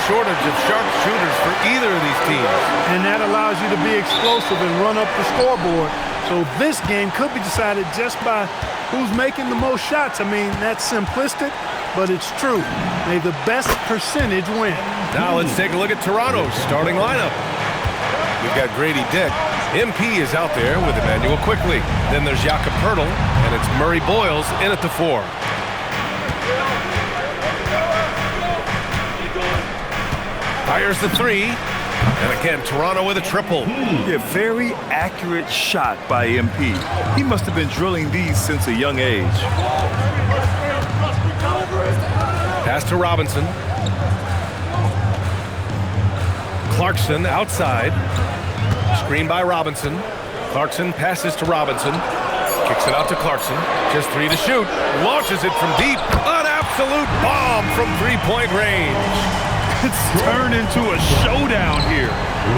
shortage of sharp shooters for either of these teams. And that allows you to be explosive and run up the scoreboard. So this game could be decided just by who's making the most shots. I mean, that's simplistic, but it's true. May the best percentage win. Now let's take a look at Toronto's starting lineup. We've got Grady Dick. MP is out there with Emmanuel Quickly. Then there's Jakob Poeltl, and it's Murray Boyles in at the 4. Fires the 3. And again, Toronto with a triple. Yeah, very accurate shot by MP. He must have been drilling these since a young age. Pass to Robinson. Clarkson outside. Screen by Robinson. Clarkson passes to Robinson. Kicks it out to Clarkson. Just 3 to shoot. Launches it from deep. An absolute bomb from three-point range. It's turned into a showdown here.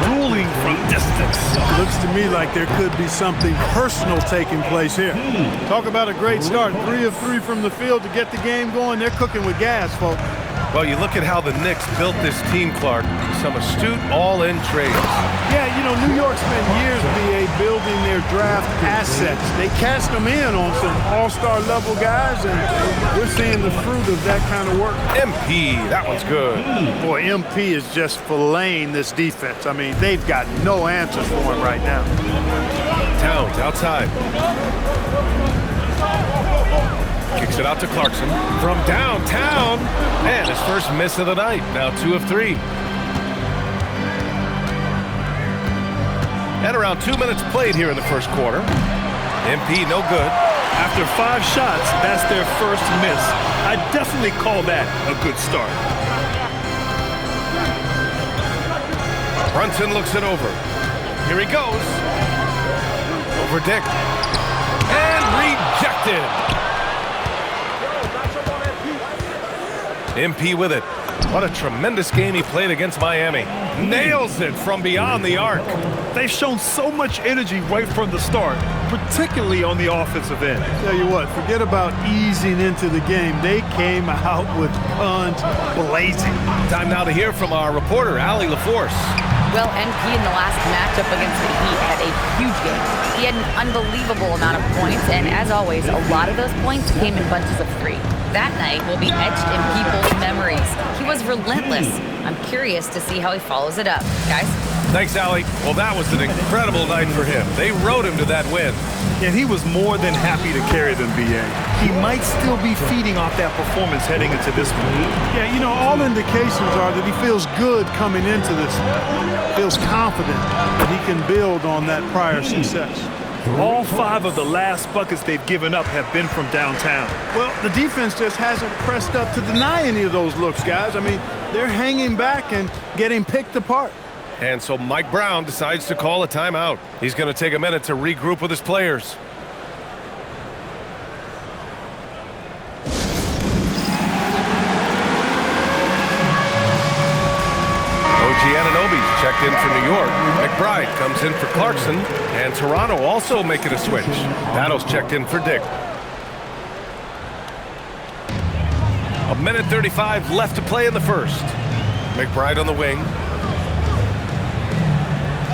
Dueling from distance. Looks to me like there could be something personal taking place here. Talk about a great start. 3 of 3 from the field to get the game going. They're cooking with gas, folks. Well, you look at how the Knicks built this team, Clark. Some astute all-in trades. Yeah, you know, New York spent years, B.A., building their draft assets. They cast them in on some all-star level guys, and we're seeing the fruit of that kind of work. MP, that one's good. Boy, MP is just filleting this defense. I mean, they've got no answers for him right now. Towns outside. Kicks it out to Clarkson from downtown. And his first miss of the night. Now 2 of 3. And around 2 minutes played here in the first quarter. MP no good. After 5 shots, that's their first miss. I definitely call that a good start. Brunson looks it over. Here he goes. Over Dick. And rejected. MP with it. What a tremendous game he played against Miami. Nails it from beyond the arc. They've shown so much energy right from the start, particularly on the offensive end. Tell you what, forget about easing into the game. They came out with guns blazing. Time now to hear from our reporter, Allie LaForce. Well, MP in the last matchup against the Heat had a huge game. He had an unbelievable amount of points, and as always, a lot of those points came in bunches of 3. That night will be etched in people's memories. He was relentless. I'm curious to see how he follows it up. Guys? Thanks, Allie. Well, that was an incredible night for him. They rode him to that win. And he was more than happy to carry them, B.A. He might still be feeding off that performance heading into this one. Yeah, you know, all indications are that he feels good coming into this. Feels confident that he can build on that prior success. All 5 of the last buckets they've given up have been from downtown. Well, the defense just hasn't pressed up to deny any of those looks, guys. I mean, they're hanging back and getting picked apart. And so Mike Brown decides to call a timeout. He's going to take a minute to regroup with his players. Anunoby's checked in for New York. McBride comes in for Clarkson. And Toronto also making a switch. Battle's checked in for Dick. 1:35 left to play in the first. McBride on the wing.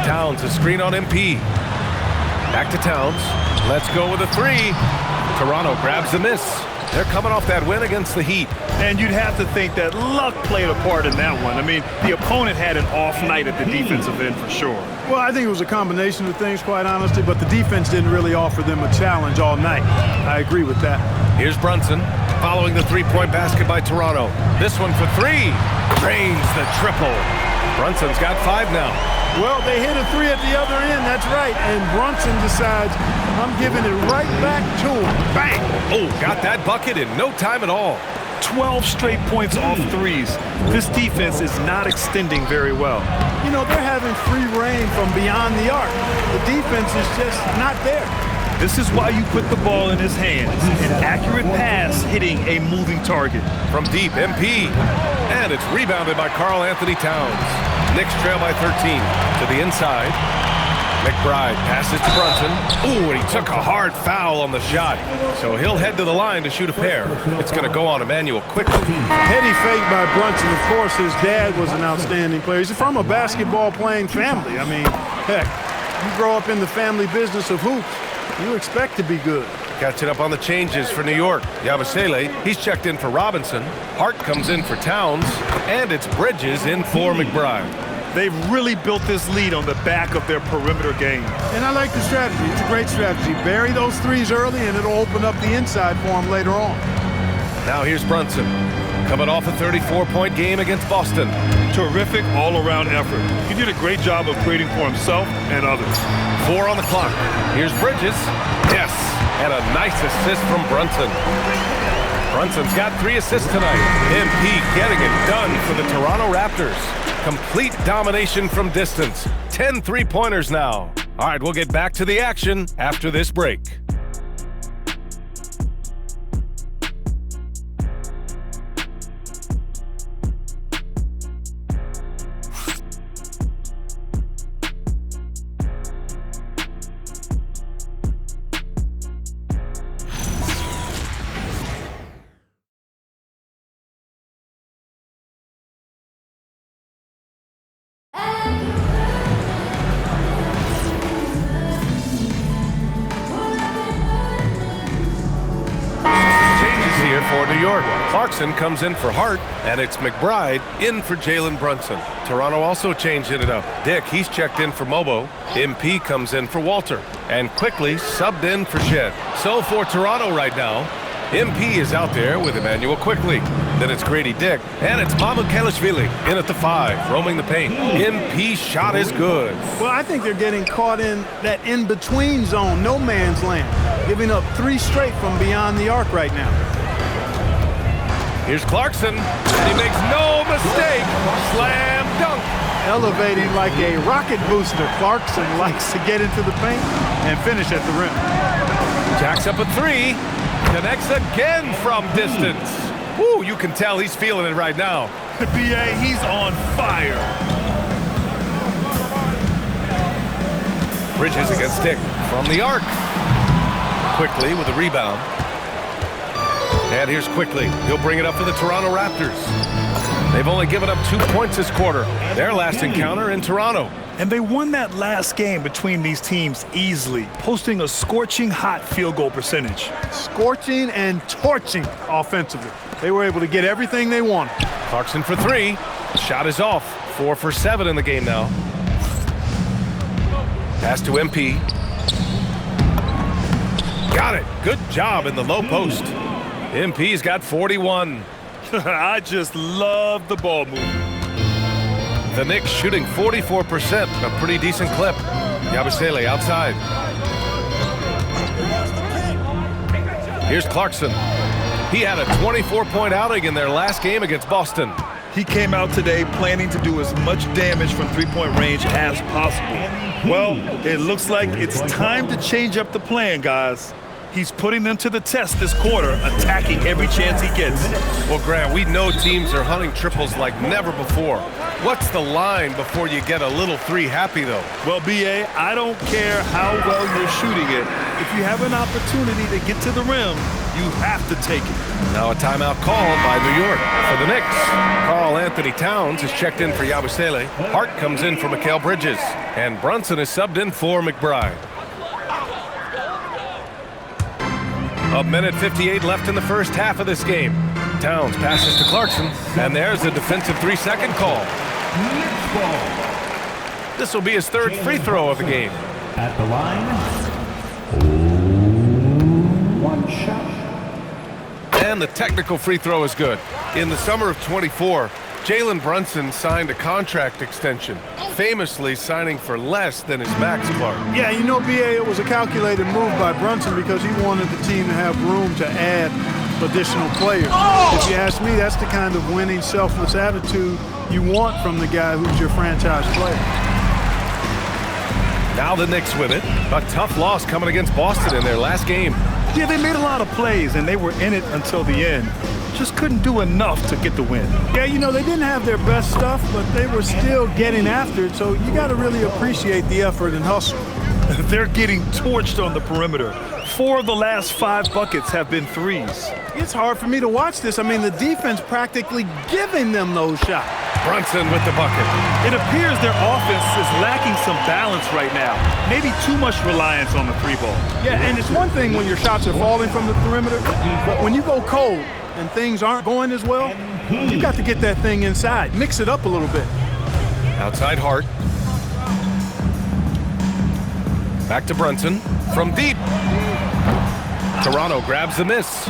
Towns, a screen on MP. Back to Towns. Let's go with a 3. Toronto grabs the miss. They're coming off that win against the Heat. And you'd have to think that luck played a part in that one. I mean, the opponent had an off night at the defensive end for sure. Well, I think it was a combination of things, quite honestly, but the defense didn't really offer them a challenge all night. I agree with that. Here's Brunson following the three-point basket by Toronto. This one for 3. Drains the triple. Brunson's got 5 now. Well, they hit a 3 at the other end, that's right. And Brunson decides, I'm giving it right back to him. Bang! Oh, got that bucket in no time at all. 12 straight points off 3s. This defense is not extending very well. You know, they're having free reign from beyond the arc. The defense is just not there. This is why you put the ball in his hands. An accurate pass hitting a moving target. From deep, MP. And it's rebounded by Karl Anthony Towns. Knicks trail by 13 to the inside. McBride passes to Brunson. Ooh, and he took a hard foul on the shot. So he'll head to the line to shoot a pair. It's going to go on Emmanuel quickly. Heady fake by Brunson. Of course, his dad was an outstanding player. He's from a basketball-playing family. I mean, heck, you grow up in the family business of hoops, you expect to be good. Catching up on the changes for New York. Yabusele, he's checked in for Robinson. Hart comes in for Towns. And it's Bridges in for McBride. They've really built this lead on the back of their perimeter game. And I like the strategy. It's a great strategy. Bury those threes early, and it'll open up the inside for him later on. Now here's Brunson, coming off a 34-point game against Boston. Terrific all-around effort. He did a great job of creating for himself and others. 4 on the clock. Here's Bridges. Yes, and a nice assist from Brunson. Brunson's got 3 assists tonight. MP getting it done for the Toronto Raptors. Complete domination from distance. 10 three-pointers now. All right, we'll get back to the action after this break. For New York, Clarkson comes in for Hart, and it's McBride in for Jalen Brunson. Toronto also changing it up. Dick, he's checked in for Mobo. MP comes in for Walter, and quickly subbed in for Shed. So for Toronto right now, MP is out there with Emmanuel Quickly. Then it's Grady Dick, and it's Mamukelashvili in at the 5, roaming the paint. MP shot is good. Well, I think they're getting caught in that in-between zone, no man's land, giving up 3 straight from beyond the arc right now. Here's Clarkson, and he makes no mistake. Slam dunk. Elevating like a rocket booster, Clarkson likes to get into the paint and finish at the rim. Jacks up a 3, connects again from distance. Woo, you can tell he's feeling it right now. BA, he's on fire. Bridges against Dick from the arc. Quickly with a rebound. And here's Quickly. He'll bring it up for the Toronto Raptors. They've only given up 2 points this quarter. Their last encounter in Toronto. And they won that last game between these teams easily, posting a scorching hot field goal percentage. Scorching and torching offensively. They were able to get everything they wanted. Clarkson for 3. Shot is off. 4 for 7 in the game now. Pass to MP. Got it. Good job in the low post. MP's got 41. I just love the ball movement. The Knicks shooting 44%, a pretty decent clip. Yabusele outside. Here's Clarkson. He had a 24-point outing in their last game against Boston. He came out today planning to do as much damage from three-point range as possible. Well, it looks like it's time to change up the plan, guys. He's putting them to the test this quarter, attacking every chance he gets. Well, Grant, we know teams are hunting triples like never before. What's the line before you get a little 3 happy, though? Well, BA, I don't care how well you're shooting it. If you have an opportunity to get to the rim, you have to take it. Now a timeout called by New York for the Knicks. Karl Anthony Towns is checked in for Yabusele. Hart comes in for Mikal Bridges. And Brunson is subbed in for McBride. A minute 58 left in the first half of this game. Towns passes to Clarkson, and there's a defensive 3-second call. This will be his 3rd free throw of the game. At the line, 1 shot. And the technical free throw is good. In the summer of 24, Jalen Brunson signed a contract extension, famously signing for less than his max, Clark. Yeah, you know, BA, it was a calculated move by Brunson because he wanted the team to have room to add additional players. If you ask me, that's the kind of winning, selfless attitude you want from the guy who's your franchise player. Now the Knicks with it. A tough loss coming against Boston in their last game. Yeah, they made a lot of plays, and they were in it until the end. Just couldn't do enough to get the win. Yeah, you know, they didn't have their best stuff, but they were still getting after it, so you got to really appreciate the effort and hustle. They're getting torched on the perimeter. 4 of the last 5 buckets have been threes. It's hard for me to watch this. I mean, the defense practically giving them those shots. Brunson with the bucket. It appears their offense is lacking some balance right now. Maybe too much reliance on the 3-ball. Yeah, and it's one thing when your shots are falling from the perimeter, but when you go cold and things aren't going as well, you got to get that thing inside. Mix it up a little bit. Outside Hart. Back to Brunson from deep. Toronto grabs the miss.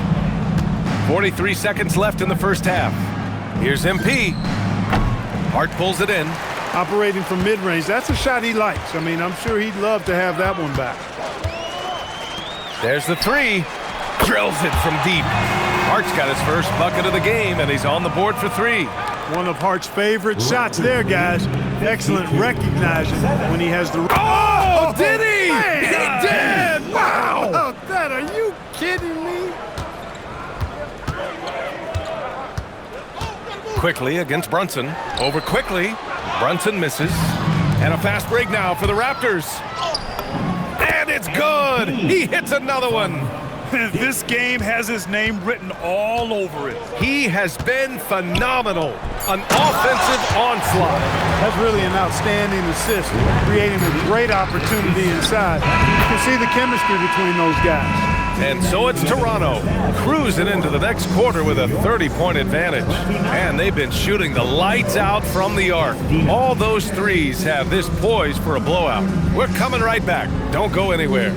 43 seconds left in the first half. Here's MP. Hart pulls it in. Operating from mid-range, that's a shot he likes. I mean, I'm sure he'd love to have that one back. There's the 3. Drills it from deep. Hart's got his first bucket of the game, and he's on the board for 3. One of Hart's favorite shots there, guys. Excellent recognizing when he has the... Oh, did he? Man. He did! Wow! How about that? Are you kidding me? Quickly against Brunson. Over quickly. Brunson misses. And a fast break now for the Raptors. And it's good! He hits another one. This game has his name written all over it. He has been phenomenal. An offensive onslaught. That's really an outstanding assist, creating a great opportunity inside. You can see the chemistry between those guys. And so it's Toronto, cruising into the next quarter with a 30-point advantage. And they've been shooting the lights out from the arc. All those threes have this poised for a blowout. We're coming right back. Don't go anywhere.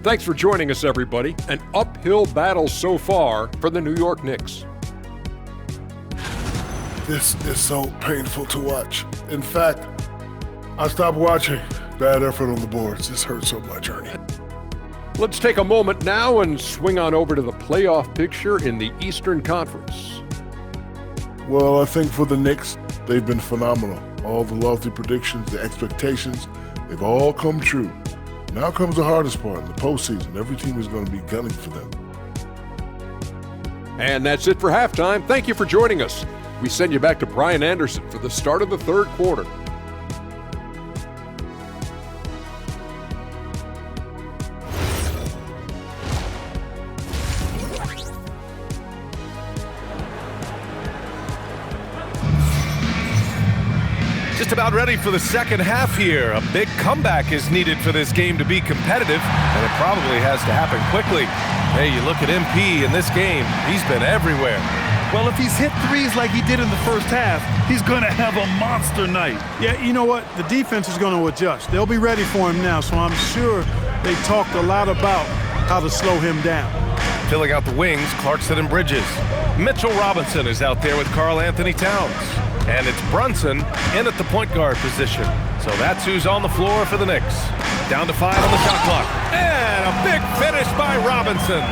Thanks for joining us, everybody. An uphill battle so far for the New York Knicks. This is so painful to watch. In fact, I stopped watching. Bad effort on the boards. This hurts so much, Ernie. Let's take a moment now and swing on over to the playoff picture in the Eastern Conference. Well, I think for the Knicks, they've been phenomenal. All the lofty predictions, the expectations, they've all come true. Now comes the hardest part in the postseason. Every team is going to be gunning for them. And that's it for halftime. Thank you for joining us. We send you back to Brian Anderson for the start of the third quarter. Just about ready for the second half here. A big comeback is needed for this game to be competitive, and it probably has to happen quickly. Hey, you look at MP in this game, he's been everywhere. Well, if he's hit threes like he did in the first half, he's going to have a monster night. Yeah, you know what? The defense is going to adjust. They'll be ready for him now, so I'm sure they talked a lot about how to slow him down. Filling out the wings, Clarkson and Bridges. Mitchell Robinson is out there with Karl Anthony Towns. And it's Brunson in at the point guard position. So that's who's on the floor for the Knicks. Down to 5 on the shot clock. And a big finish by Robinson.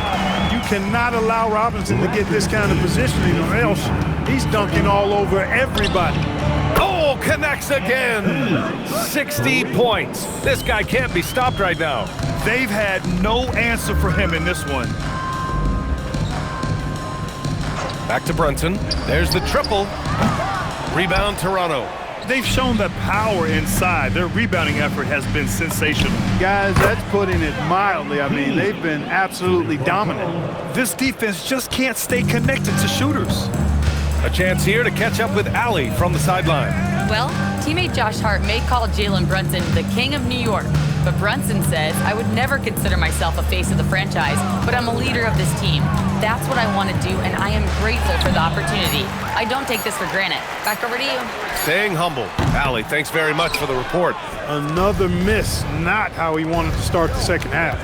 You cannot allow Robinson to get this kind of positioning or else he's dunking all over everybody. Oh, connects again. 60 points. This guy can't be stopped right now. They've had no answer for him in this one. Back to Brunson. There's the triple. Rebound, Toronto. They've shown the power inside. Their rebounding effort has been sensational. Guys, that's putting it mildly. I mean, they've been absolutely dominant. This defense just can't stay connected to shooters. A chance here to catch up with Allie from the sideline. Well, teammate Josh Hart may call Jalen Brunson the king of New York, but Brunson says, I would never consider myself a face of the franchise, but I'm a leader of this team. That's what I want to do, and I am grateful for the opportunity. I don't take this for granted. Back over to you. Staying humble. Allie, thanks very much for the report. Another miss, not how he wanted to start the second half.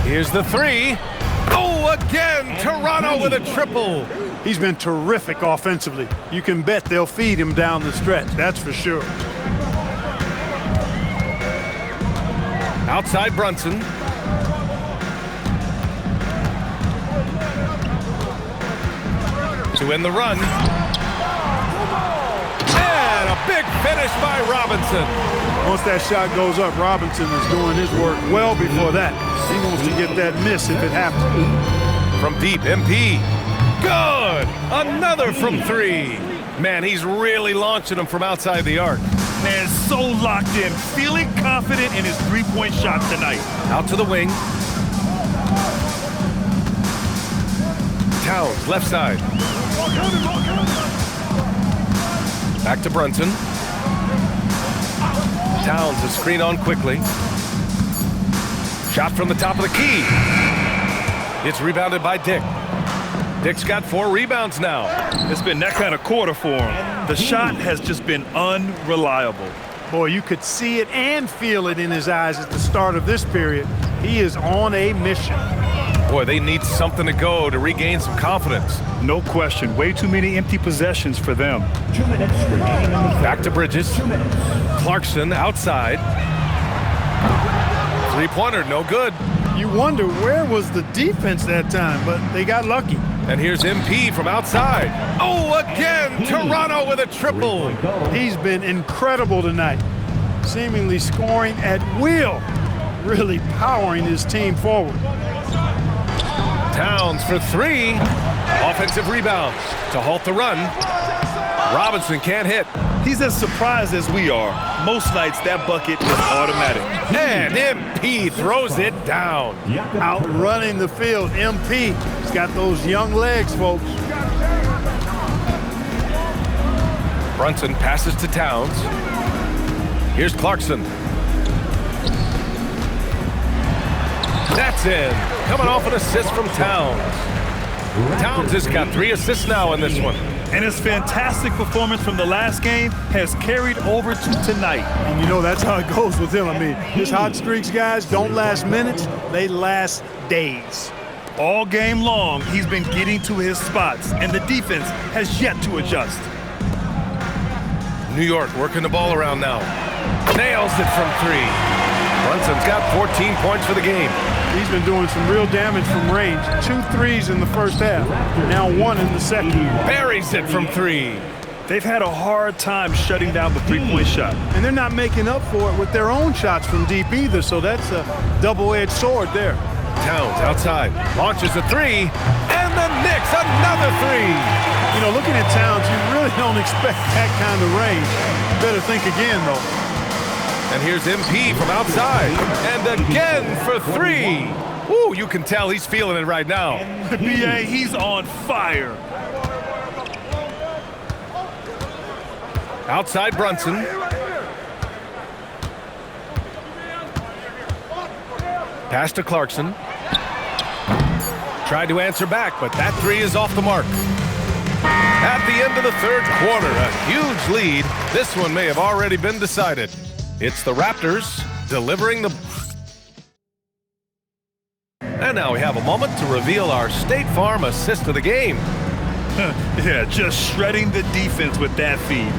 Here's the 3. Oh, again, Toronto with a triple. He's been terrific offensively. You can bet they'll feed him down the stretch, that's for sure. Outside Brunson. To end the run. finish by Robinson. Once that shot goes up, Robinson is doing his work well before that. He wants to get that miss if it happens. From deep, MP. Good! Another from three. Man, he's really launching them from outside the arc. Man, so locked in, feeling confident in his three-point shot tonight. Out to the wing. Towns, left side. Back to Brunson. Towns is screen on quickly. Shot from the top of the key. It's rebounded by Dick. Dick's got 4 rebounds now. It's been that kind of quarter for him. The shot has just been unreliable. Boy, you could see it and feel it in his eyes at the start of this period. He is on a mission. Boy, they need something to go to regain some confidence. No question. Way too many empty possessions for them. 2 minutes remaining in the third. Back to Bridges. 2 minutes. Clarkson outside. Three-pointer, no good. You wonder where was the defense that time, but they got lucky. And here's MP from outside. Oh, again, Toronto with a triple. He's been incredible tonight, seemingly scoring at will, really powering his team forward. Towns for 3. Offensive rebound to halt the run. Robinson can't hit. He's as surprised as we are. Most nights, that bucket is automatic. And MP throws it down. Outrunning the field, MP. He's got those young legs, folks. Brunson passes to Towns. Here's Clarkson. That's in. Coming off an assist from Towns. Towns has got 3 assists now in this one. And his fantastic performance from the last game has carried over to tonight. And you know, that's how it goes with him. I mean, his hot streaks, guys, don't last minutes. They last days. All game long, he's been getting to his spots, and the defense has yet to adjust. New York working the ball around now. Nails it from 3. Brunson's got 14 points for the game. He's been doing some real damage from range. 2 threes in the first half, now 1 in the second. Buries it from 3. They've had a hard time shutting down the three-point shot. And they're not making up for it with their own shots from deep either, so that's a double-edged sword there. Towns outside, launches a 3, and the Knicks another 3. You know, looking at Towns, you really don't expect that kind of range. You better think again, though. And here's MP from outside, and again for 3. Ooh, you can tell he's feeling it right now. BA, he's on fire. Outside Brunson. Pass to Clarkson. Tried to answer back, but that 3 is off the mark. At the end of the third quarter, a huge lead. This one may have already been decided. It's the Raptors delivering the... And now we have a moment to reveal our State Farm assist of the game. Yeah, just shredding the defense with that feed.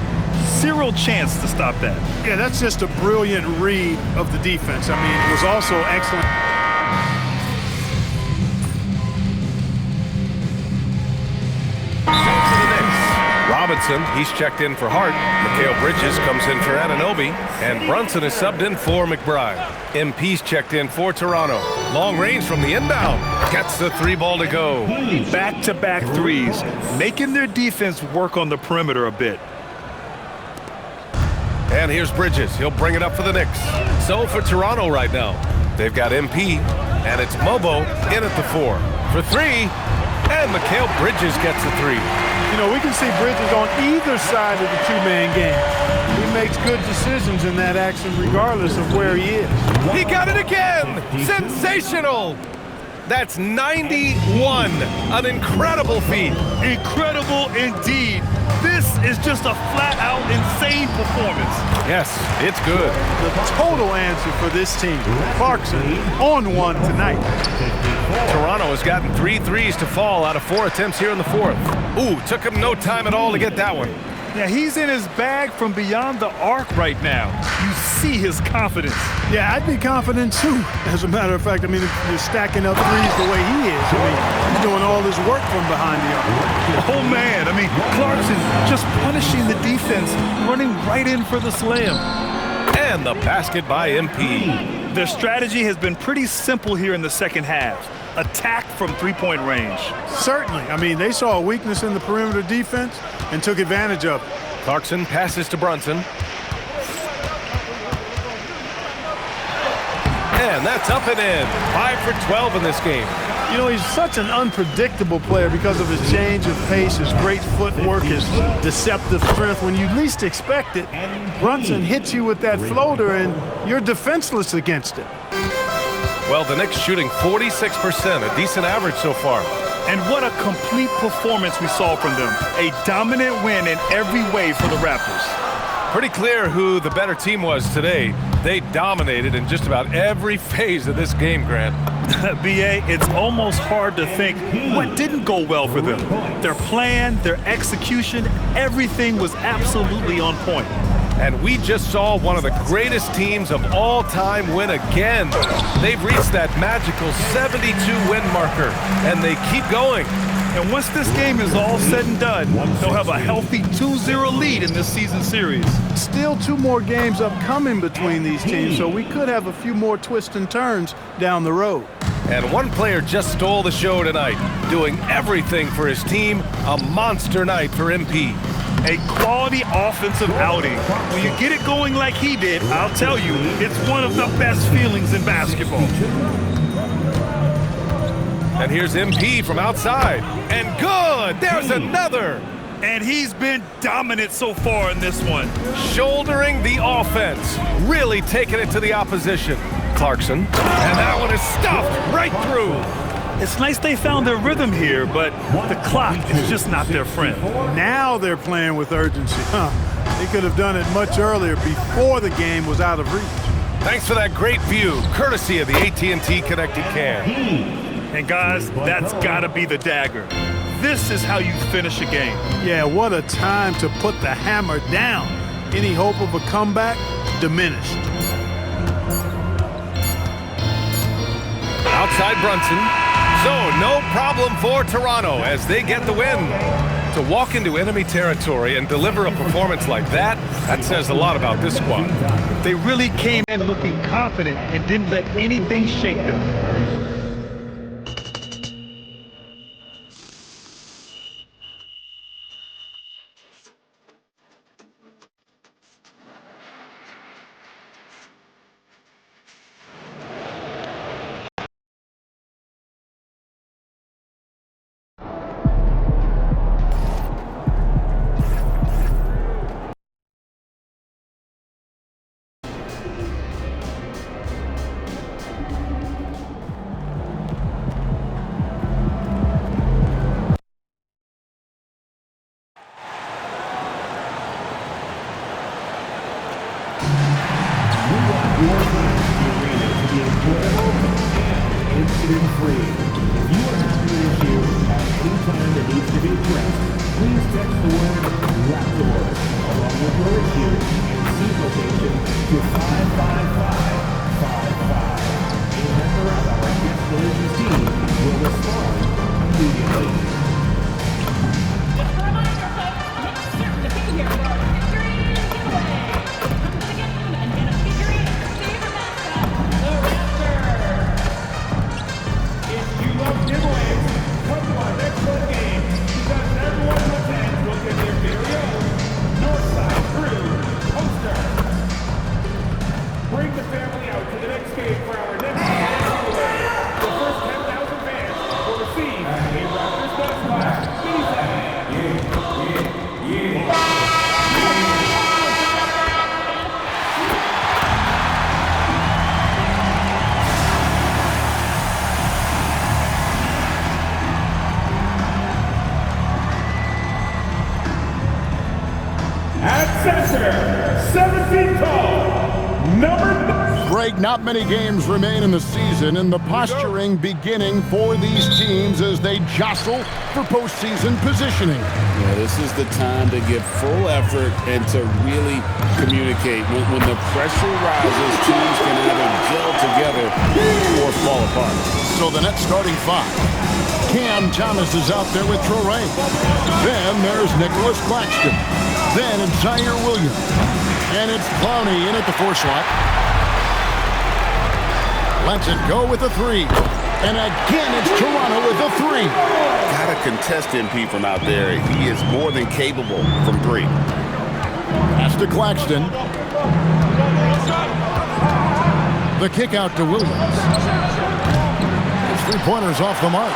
Zero chance to stop that. Yeah, that's just a brilliant read of the defense. I mean, it was also excellent. Robinson, he's checked in for Hart. Mikal Bridges comes in for Anunoby. And Brunson is subbed in for McBride. MP's checked in for Toronto. Long range from the inbound. Gets the 3 ball to go. Back-to-back threes, making their defense work on the perimeter a bit. And here's Bridges. He'll bring it up for the Knicks. So for Toronto right now, they've got MP, and it's Mobo in at the 4. For 3, and Mikal Bridges gets a 3. You know, we can see Bridges on either side of the 2-man game. He makes good decisions in that action regardless of where he is. He got it again! Sensational! That's 91. An incredible feat. Incredible indeed. This is just a flat-out insane performance. Yes, it's good. The total answer for this team. Clarkson on one tonight. Toronto has gotten 3 threes to fall out of 4 attempts here in the fourth. Ooh, took him no time at all to get that one. Yeah, he's in his bag from beyond the arc right now. You see his confidence. Yeah, I'd be confident too. As a matter of fact, I mean, if you're stacking up threes the way he is, I mean, he's doing all this work from behind the arc. Oh, man. I mean, Clarkson just punishing the defense, running right in for the slam. And the basket by MP. Their strategy has been pretty simple here in the second half. Attack from three-point range. Certainly. I mean, they saw a weakness in the perimeter defense and took advantage of it. Clarkson passes to Brunson. And that's up and in. 5 for 12 in this game. You know, he's such an unpredictable player because of his change of pace, his great footwork, his deceptive strength. When you least expect it, Brunson hits you with that floater, and you're defenseless against it. Well, the Knicks shooting 46%, a decent average so far. And what a complete performance we saw from them. A dominant win in every way for the Raptors. Pretty clear who the better team was today. They dominated in just about every phase of this game, Grant. B.A., it's almost hard to think what didn't go well for them. Their plan, their execution, everything was absolutely on point. And we just saw one of the greatest teams of all time win again. They've reached that magical 72-win marker, and they keep going. And once this game is all said and done, they'll have a healthy 2-0 lead in this season series. Still 2 more games upcoming between these teams, so we could have a few more twists and turns down the road. And one player just stole the show tonight, doing everything for his team. A monster night for MP. A quality offensive outing. When you get it going like he did, I'll tell you, it's one of the best feelings in basketball. And here's MP from outside. And good! There's another! And he's been dominant so far in this one. Shouldering the offense. Really taking it to the opposition. Clarkson. And that one is stuffed right through. It's nice they found their rhythm here, but the clock is just not their friend. Now they're playing with urgency. They could have done it much earlier before the game was out of reach. Thanks for that great view, courtesy of the AT&T Connected Cam. And guys, that's gotta be the dagger. This is how you finish a game. Yeah, what a time to put the hammer down. Any hope of a comeback diminished. Outside Brunson. So no problem for Toronto as they get the win. To walk into enemy territory and deliver a performance like that says a lot about this squad. They really came in looking confident and didn't let anything shake them. Incident-free. If you are having an issue at any time that needs to be addressed, please text the word Raptors along with your issue and seat location to 55555. A member of our guest solutions team will respond immediately. Just a reminder, folks, make certain to be here for our figurine giveaway. Come to the game and get a figurine of your favorite mascot, the Raptor. If you love giveaways, come to our next home game because everyone who attends will get their very own Northside Crew poster. Bring the family out to the next game for our next giveaway. The first 10,000 fans will receive a Raptors Buzz Class mini bag. At center, 7 feet tall, number Greg, not many games remain in the season, and the posturing beginning for these teams as they jostle for postseason positioning. Yeah, this is the time to give full effort and to really communicate. When the pressure rises, teams can either gel together or fall apart. So the Nets starting five. Cam Thomas is out there with Traore. Then there's Nicholas Claxton. Then it's Zaire Williams. And it's Clowney in at the 4 slot. Lets it go with a 3. And again, it's Toronto with a 3. Got a contest MP from out there. He is more than capable from 3. Pass to Claxton. The kick out to Williams. His 3-pointers off the mark.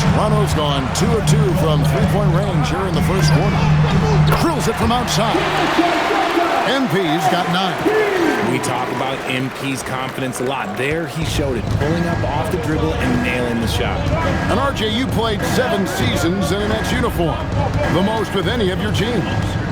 Toronto's gone 2 of 2 from 3-point range here in the first quarter. Drills it from outside. MP's got 9. We talk about MP's confidence a lot. There he showed it, pulling up off the dribble and nailing the shot. And RJ, you played 7 seasons in a Nets uniform, the most with any of your teams.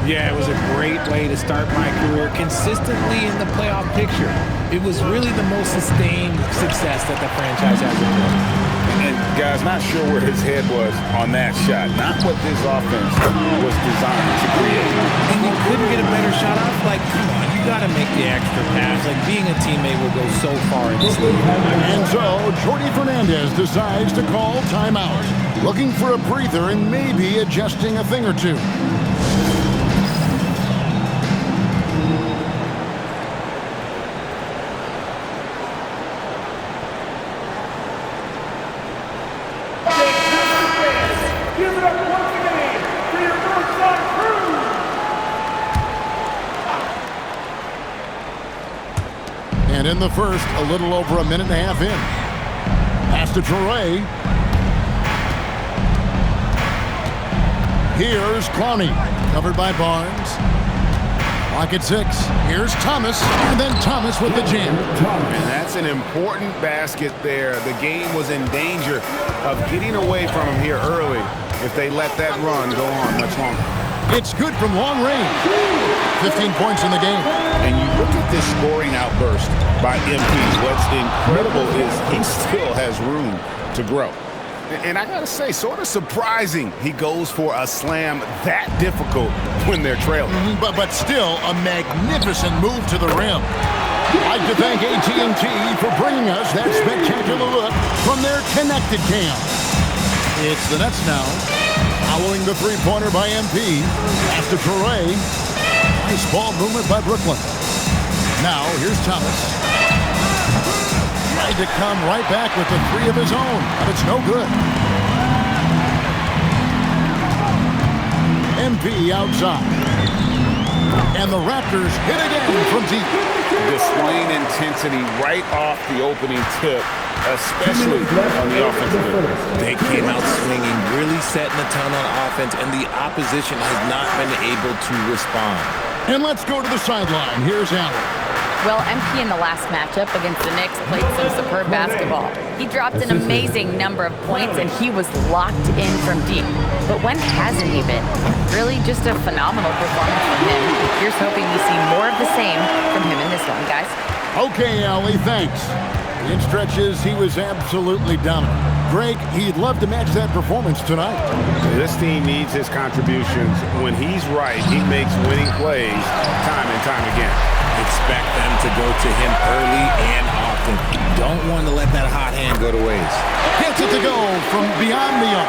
Yeah, it was a great way to start my career consistently in the playoff picture. It was really the most sustained success that the franchise has enjoyed. And guys, not sure where his head was on that shot. Not what this offense was designed to create. And you couldn't get a better shot off. Like, come on, you got to make the extra pass. Like, being a teammate will go so far in this league. And so, Jordi Fernandez decides to call timeout, looking for a breather and maybe adjusting a thing or two. And in the first, a little over a minute and a half in. Pass to Traore. Here's Clowney, covered by Barnes. Clock at 6. Here's Thomas, and then Thomas with the jam. And that's an important basket there. The game was in danger of getting away from him here early if they let that run go on much longer. It's good from long range. 15 points in the game. And you look at this scoring outburst by MP. What's incredible is he still has room to grow. And I gotta say, sort of surprising he goes for a slam that difficult when they're trailing. But still a magnificent move to the rim. I'd like to thank AT&T for bringing us that spectacular look from their connected cam. It's the Nets now. Following the 3-pointer by MP. Pass to Traore. Nice ball movement by Brooklyn. Now, here's Thomas. Tried to come right back with the 3 of his own, but it's no good. MP outside. And the Raptors hit again from deep. Displaying intensity right off the opening tip, especially on the offensive end. They came out swinging, really setting the tone on offense, and the opposition has not been able to respond. And let's go to the sideline. Here's Allen. Well, MP in the last matchup against the Knicks played some superb basketball. He dropped an amazing number of points, and he was locked in from deep. But when hasn't he been? Really just a phenomenal performance from him. Here's hoping we see more of the same from him in this one, guys. Okay, Allie, thanks. In stretches, he was absolutely dominant. Greg, he'd love to match that performance tonight. This team needs his contributions. When he's right, he makes winning plays time and time again. Expect them to go to him early and often. Don't want to let that hot hand go to waste. Gets it to go from beyond the arc.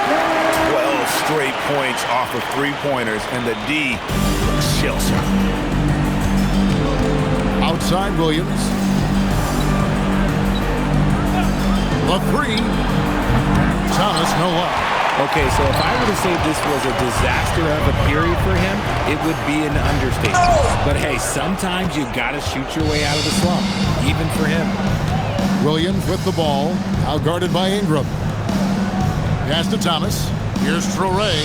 12 straight points off of 3-pointers, and the D looks shell-shocked. Outside Williams. The 3. Thomas, no luck. Okay, so if I were to say this was a disaster of a period for him, it would be an understatement. But hey, sometimes you got to shoot your way out of the slump, even for him. Williams with the ball, out guarded by Ingram. Pass to Thomas. Here's Traore.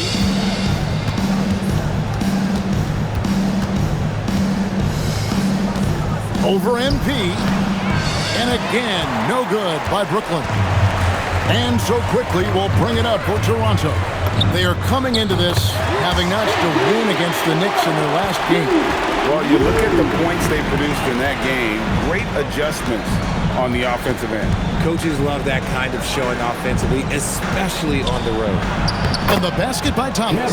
Over MP. And again, no good by Brooklyn. And so quickly we'll bring it up for Toronto. They are coming into this having notched a win against the Knicks in their last game. Well, you look at the points they produced in that game. Great adjustments on the offensive end. Coaches love that kind of showing offensively, especially on the road. And the basket by Thomas.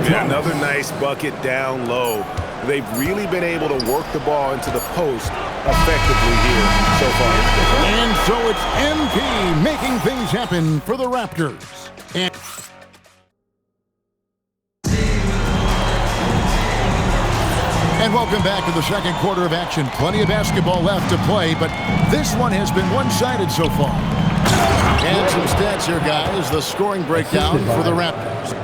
Yeah, another nice bucket down low. They've really been able to work the ball into the post effectively here so far. And so it's MP making things happen for the Raptors. And welcome back to the second quarter of action. Plenty of basketball left to play, but this one has been one-sided so far. And some stats here, guys. The scoring breakdown for the Raptors.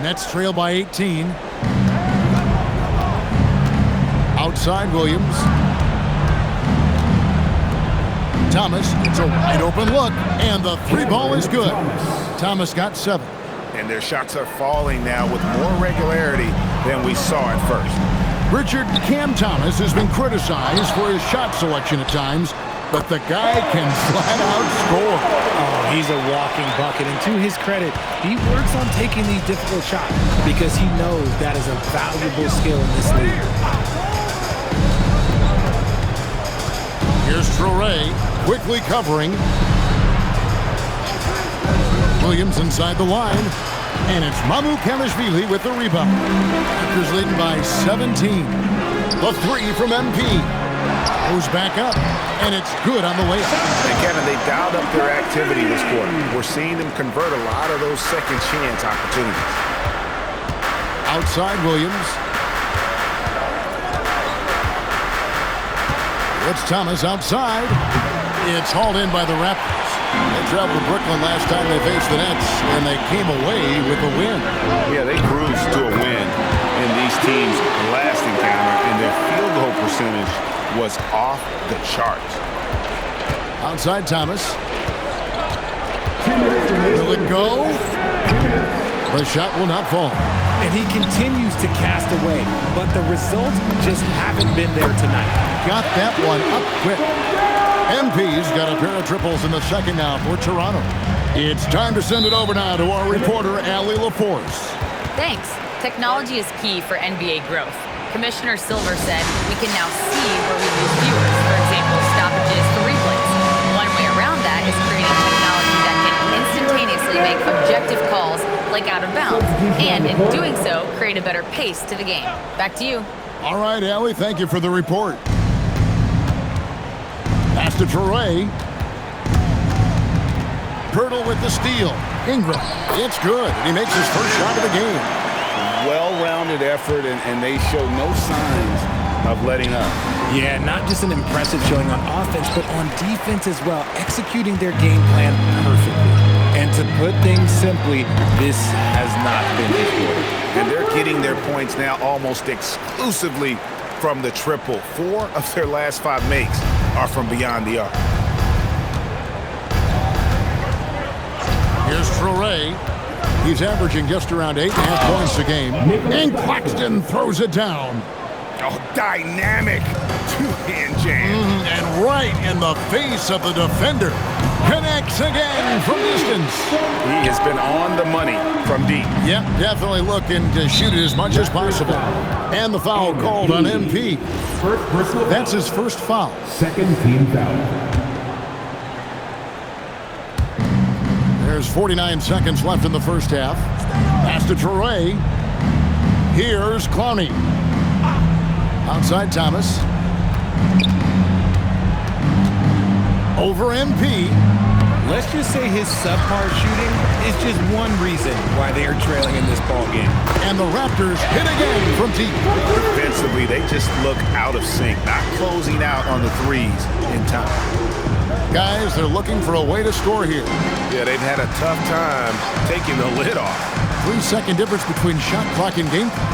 Nets trail by 18. Outside Williams. Thomas, it's a wide open look, and the three ball is good. Thomas got 7. And their shots are falling now with more regularity than we saw at first. Richard, Cam Thomas has been criticized for his shot selection at times, but the guy can flat out score. Oh, he's a walking bucket, and to his credit, he works on taking these difficult shots because he knows that is a valuable skill in this league. Here's Traore, quickly covering. Williams inside the line, and it's Mamukelashvili with the rebound. Raptors leading by 17. The three from MP. Goes back up, and it's good on the layup. And Kevin, they dialed up their activity this quarter. We're seeing them convert a lot of those second chance opportunities. Outside Williams. It's Thomas outside. It's hauled in by the Raptors. They traveled to Brooklyn last time they faced the Nets, and they came away with a win. Yeah, they cruised to a win in these teams' last encounter, and their field goal percentage was off the charts. Outside Thomas. Will it go? The shot will not fall. And he continues to cast away, but the results just haven't been there tonight. Got that one up quick. MP's got a pair of triples in the second now for Toronto. It's time to send it over now to our reporter, Allie LaForce. Thanks. Technology is key for NBA growth. Commissioner Silver said we can now see where we lose viewers, for example, stoppages for replays. One way around that is creating technology that can instantaneously make objective calls like out of bounds, and in doing so, create a better pace to the game. Back to you. All right, Allie, thank you for the report. Pass to Traore. Pirtle with the steal. Ingram. It's good. And he makes his first shot of the game. Well-rounded effort, and they show no signs of letting up. Yeah, not just an impressive showing on offense, but on defense as well, executing their game plan perfectly. And to put things simply, this has not been his quarter. And they're getting their points now almost exclusively from the triple. 4 of their last 5 makes are from beyond the arc. Here's Traore. He's averaging just around 8.5 points a game. And Claxton throws it down. Oh, dynamic two-hand jam. And right in the face of the defender. Connects again from distance. He has been on the money from deep. Yep, definitely looking to shoot it as much as possible. And the foul called on MP. That's his first foul. Second team foul. There's 49 seconds left in the first half. Pass to Traore. Here's Clowney. Outside Thomas. Over MP. Let's just say his subpar shooting is just one reason why they are trailing in this ball game. And the Raptors hit again from deep. Defensively, they just look out of sync, not closing out on the threes in time. Guys, they're looking for a way to score here. Yeah, they've had a tough time taking the lid off. 3-second difference between shot clock and game clock.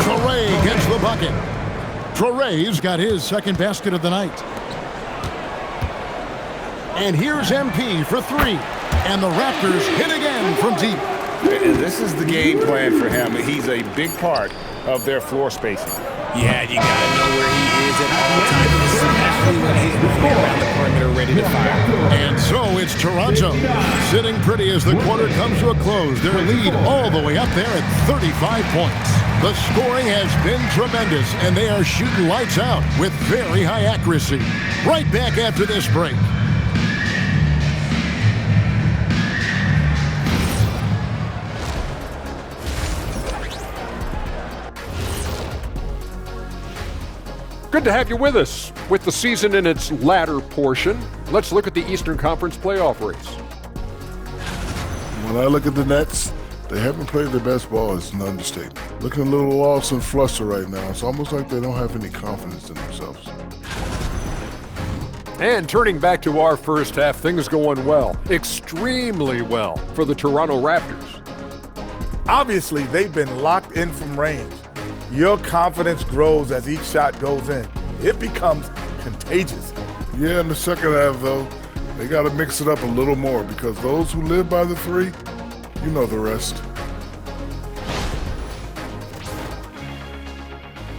Traore gets the bucket. Traore's got his second basket of the night. And here's MP for 3. And the Raptors hit again from deep. And this is the game plan for him. He's a big part of their floor spacing. Yeah, you got to know where he is at all times, especially when he's moving around the perimeter ready to fire. And so it's Toronto sitting pretty as the quarter comes to a close. Their lead all the way up there at 35 points. The scoring has been tremendous, and they are shooting lights out with very high accuracy. Right back after this break. Good to have you with us. With the season in its latter portion, let's look at the Eastern Conference playoff race. When I look at the Nets, they haven't played their best ball. It's an understatement. Looking a little lost and flustered right now. It's almost like they don't have any confidence in themselves. And turning back to our first half, things going well, extremely well for the Toronto Raptors. Obviously, they've been locked in from range. Your confidence grows as each shot goes in. It becomes contagious. Yeah, in the second half, though, they got to mix it up a little more because those who live by the three, you know the rest.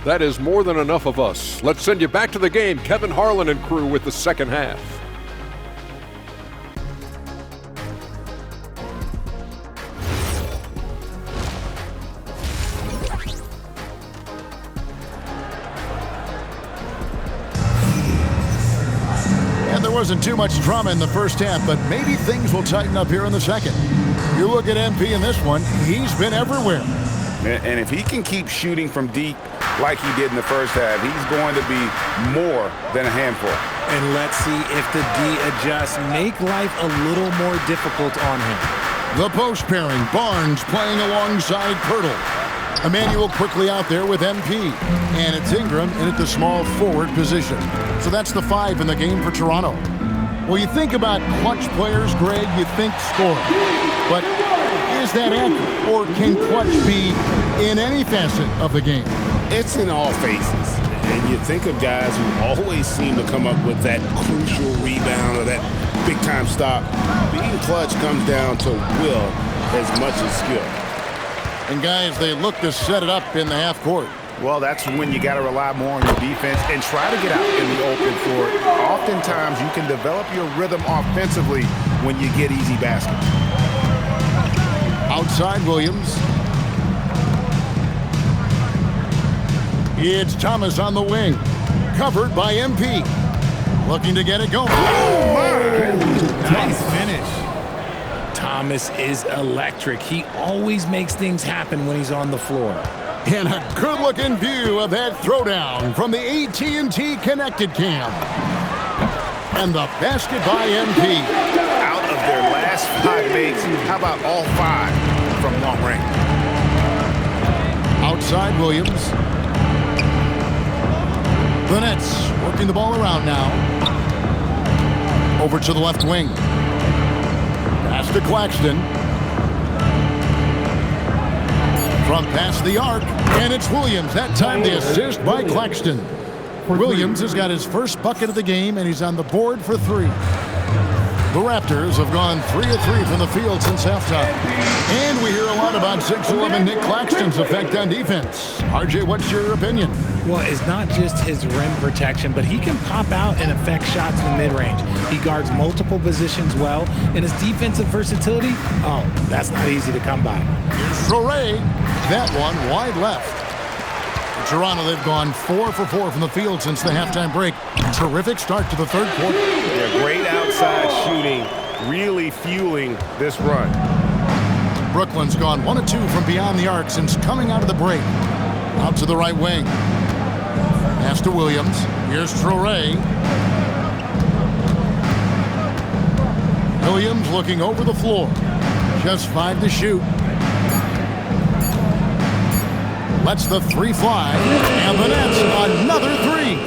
That is more than enough of us. Let's send you back to the game. Kevin Harlan and crew with the second half. Wasn't too much drama in the first half, but maybe things will tighten up here in the second. You look at MP in this one, he's been everywhere. And if he can keep shooting from deep like he did in the first half, he's going to be more than a handful. And let's see if the D adjusts, make life a little more difficult on him. The post pairing, Barnes playing alongside Pirtle. Emmanuel quickly out there with MP. And it's Ingram in at the small forward position. So that's the 5 in the game for Toronto. Well, you think about clutch players, Greg, you think scoring. But is that accurate? Or can clutch be in any facet of the game? It's in all phases. And you think of guys who always seem to come up with that crucial rebound or that big-time stop. Being clutch comes down to will as much as skill. And guys, they look to set it up in the half court. Well, that's when you got to rely more on your defense and try to get out in the open for it. Oftentimes, you can develop your rhythm offensively when you get easy baskets. Outside Williams. It's Thomas on the wing. Covered by MP. Looking to get it going. Oh, my! Nice finish. Thomas is electric. He always makes things happen when he's on the floor. And a good-looking view of that throwdown from the AT&T Connected Cam. And the basket by MP. Out of their last 5 makes, how about all 5 from long range? Outside Williams. The Nets working the ball around now. Over to the left wing. Pass to Claxton. From past the arc, and it's Williams. That time the assist by Claxton. Williams has got his first bucket of the game, and he's on the board for 3. The Raptors have gone 3 of 3 from the field since halftime. And we hear a lot about 6'11" Nick Claxton's effect on defense. RJ, what's your opinion? Well, it's not just his rim protection, but he can pop out and affect shots in the mid-range. He guards multiple positions well, and his defensive versatility, oh, that's not easy to come by. Here's Traore. That one wide left. Toronto, they've gone 4 for 4 from the field since the halftime break. Terrific start to the third quarter. Yeah, great outside shooting, really fueling this run. Brooklyn's gone 1 of 2 from beyond the arc since coming out of the break. Out to the right wing. Pass to Williams. Here's Traore. Williams looking over the floor. Just 5 to shoot. Lets the 3 fly, and the Nets another 3.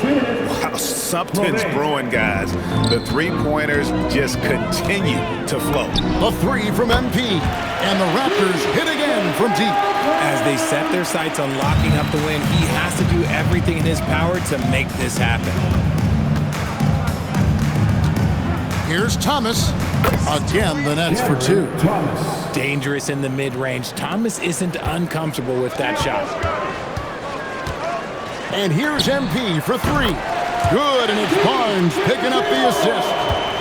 Wow, something's brewing, guys. The 3-pointers just continue to flow. The 3 from MP, and the Raptors hit again from deep. As they set their sights on locking up the win, he has to do everything in his power to make this happen. Here's Thomas. Again, the Nets for two. Dangerous in the mid-range. Thomas isn't uncomfortable with that shot. And here's MP for three. Good, and it's Barnes picking up the assist.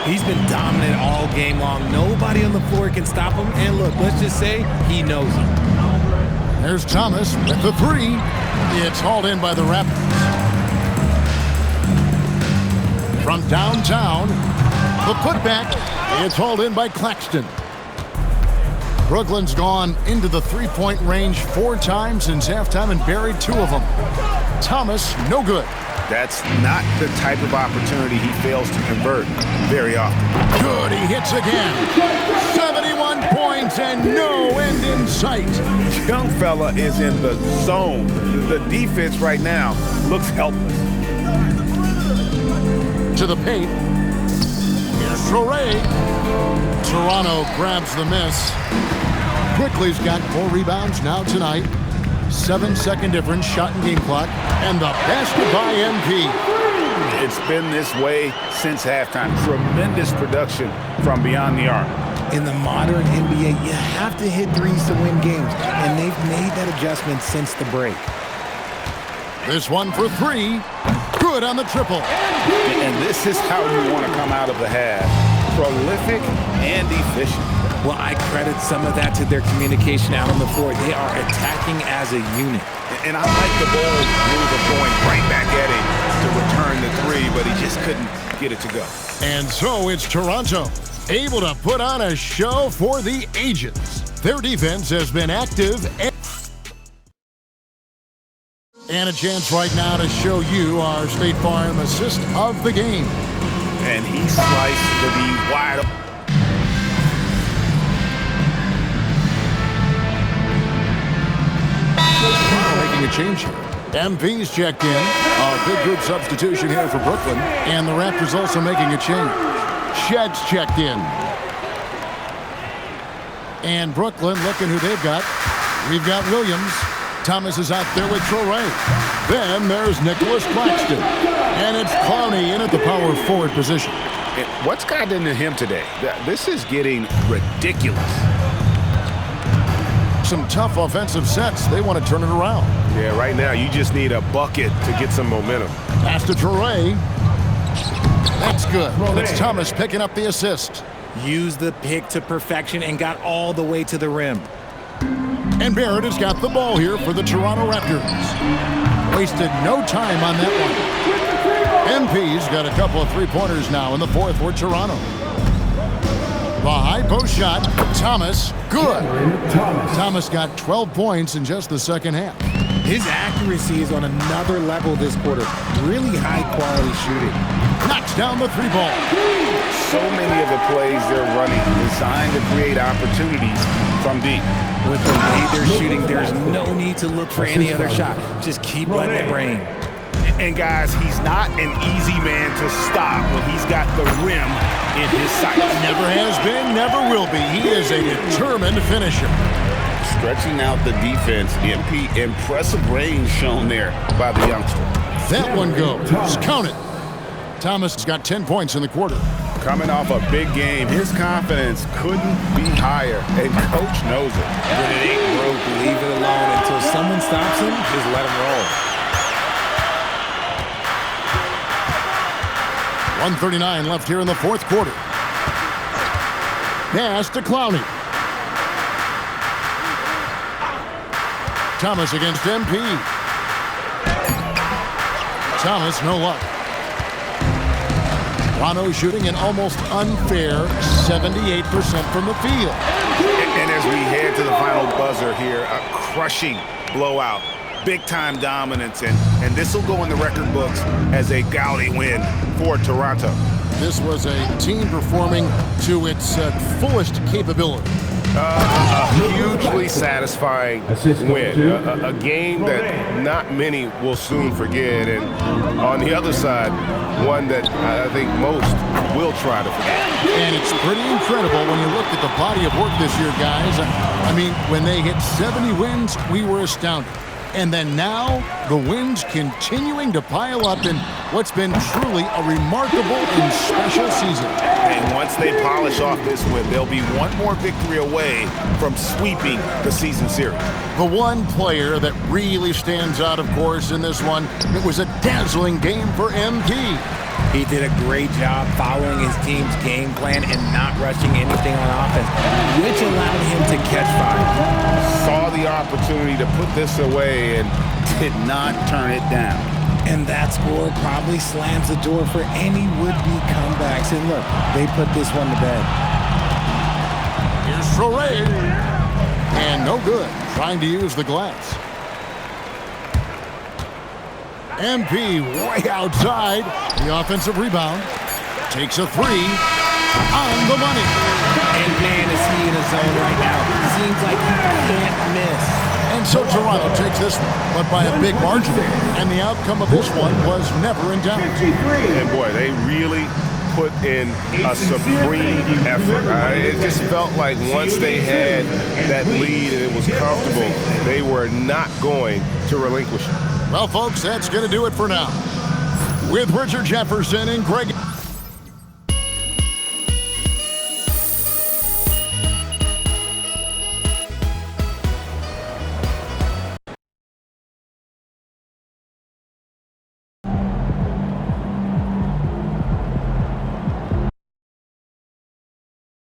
He's been dominant all game long. Nobody on the floor can stop him. And look, let's just say he knows him. There's Thomas with the three. It's hauled in by the Raptors. From downtown, the putback. It's hauled in by Claxton. Brooklyn's gone into the three-point range 4 times since halftime and buried 2 of them. Thomas, no good. That's not the type of opportunity he fails to convert very often. Good, he hits again. 71 points and no end in sight. Young fella is in the zone. The defense right now looks helpless. To the paint. Here's Traore. Toronto grabs the miss. Quickly's got 4 rebounds now tonight. 7-second difference, shot and game clock. And the basket by MP. It's been this way since halftime. Tremendous production from beyond the arc. In the modern NBA, you have to hit threes to win games, and they've made that adjustment since the break. This one for 3. Good on the triple. And this is how you want to come out of the half. Prolific and efficient. Well, I credit some of that to their communication out on the floor. They are attacking as a unit. And I like the bold move of going right back at him to return the 3, but he just couldn't get it to go. And so it's Toronto, able to put on a show for the ages. Their defense has been active and a chance right now to show you our State Farm assist of the game. And he sliced to the wide open. Making a change here. MP's checked in. A big group substitution here for Brooklyn. And the Raptors also making a change. Shed's checked in. And Brooklyn looking who they've got. We've got Williams. Thomas is out there with Traore. Then there's Nicholas Claxton. And it's Clowney in at the power forward position. What's gotten into him today? This is getting ridiculous. Some tough offensive sets. They want to turn it around. Yeah, right now you just need a bucket to get some momentum. Pass to Traore. That's good. It's Thomas picking up the assist. Used the pick to perfection and got all the way to the rim. And Barrett has got the ball here for the Toronto Raptors. Wasted no time on that one. MP's got a couple of three-pointers now in the fourth for Toronto. The high post shot, Thomas, good. Thomas got 12 points in just the second half. His accuracy is on another level this quarter. Really high-quality shooting. Knocks down the 3 ball. So many of the plays they're running designed to create opportunities from deep. With the way they're shooting, there's no need to look for any other shot. Just keep letting it rain. And guys, he's not an easy man to stop when he's got the rim in his sights. Never has been, never will be. He is a determined finisher. Stretching out the defense, MP, impressive range shown there by the youngster. That one goes. Count it. Thomas has got 10 points in the quarter. Coming off a big game, his confidence couldn't be higher, and coach knows it. When it ain't broke, leave it alone. Until someone stops him, just let him roll. 1:39 left here in the fourth quarter. Pass to Clowney. Thomas against MP. Thomas, no luck. Toronto shooting an almost unfair 78% from the field. And as we head to the final buzzer here, a crushing blowout. Big-time dominance, and this will go in the record books as a gaudy win for Toronto. This was a team performing to its fullest capability. A hugely satisfying win. A game that not many will soon forget, and on the other side, one that I think most will try to forget. And it's pretty incredible when you look at the body of work this year, guys. I mean, when they hit 70 wins, we were astounded. And then now, the wins continuing to pile up in what's been truly a remarkable and special season. And once they polish off this win, they'll be one more victory away from sweeping the season series. The one player that really stands out, of course, in this one, it was a dazzling game for MP. He did a great job following his team's game plan and not rushing anything on offense, which allowed him to catch fire. Saw the opportunity to put this away and did not turn it down. And that score probably slams the door for any would-be comebacks. And look, they put this one to bed. Here's Traore. And no good, trying to use the glass. MP way outside. The offensive rebound. Takes a three. On the money. And man, is he in a zone right now. Seems like he can't miss. And so Toronto takes this one, but by a big margin. And the outcome of this one was never in doubt. And boy, they really put in a supreme effort. It just felt like once they had that lead and it was comfortable, they were not going to relinquish it. Well, folks, that's going to do it for now. With Richard Jefferson and Greg